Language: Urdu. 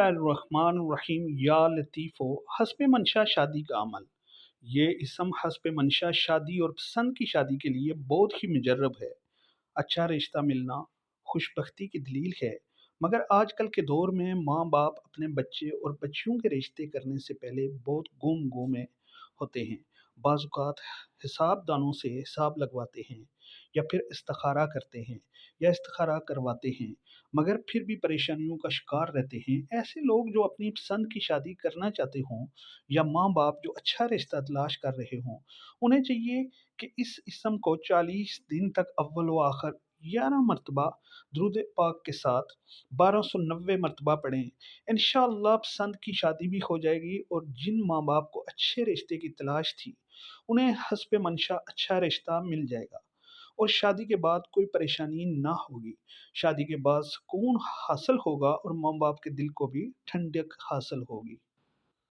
الرحمن یا لطیفو حسب منشا شادی کا عمل۔ یہ اسم حسب منشا شادی اور پسند کی شادی کے لیے بہت ہی مجرب ہے۔ اچھا رشتہ ملنا خوش بختی کی دلیل ہے، مگر آج کل کے دور میں ماں باپ اپنے بچے اور بچیوں کے رشتے کرنے سے پہلے بہت گم میں ہوتے ہیں۔ بعض اوقات حساب دانوں سے حساب لگواتے ہیں یا پھر استخارہ کرتے ہیں یا استخارہ کرواتے ہیں، مگر پھر بھی پریشانیوں کا شکار رہتے ہیں۔ ایسے لوگ جو اپنی پسند کی شادی کرنا چاہتے ہوں یا ماں باپ جو اچھا رشتہ تلاش کر رہے ہوں، انہیں چاہیے کہ اس اسم کو 40 دن تک اول و آخر 11 مرتبہ درود پاک کے ساتھ 1290 مرتبہ پڑھیں۔ انشاءاللہ پسند کی شادی بھی ہو جائے گی، اور جن ماں باپ کو اچھے رشتے کی تلاش تھی انہیں حسب منشا اچھا رشتہ مل جائے گا، اور شادی کے بعد کوئی پریشانی نہ ہوگی۔ شادی کے بعد سکون حاصل ہوگا اور ماں باپ کے دل کو بھی ٹھنڈک حاصل ہوگی۔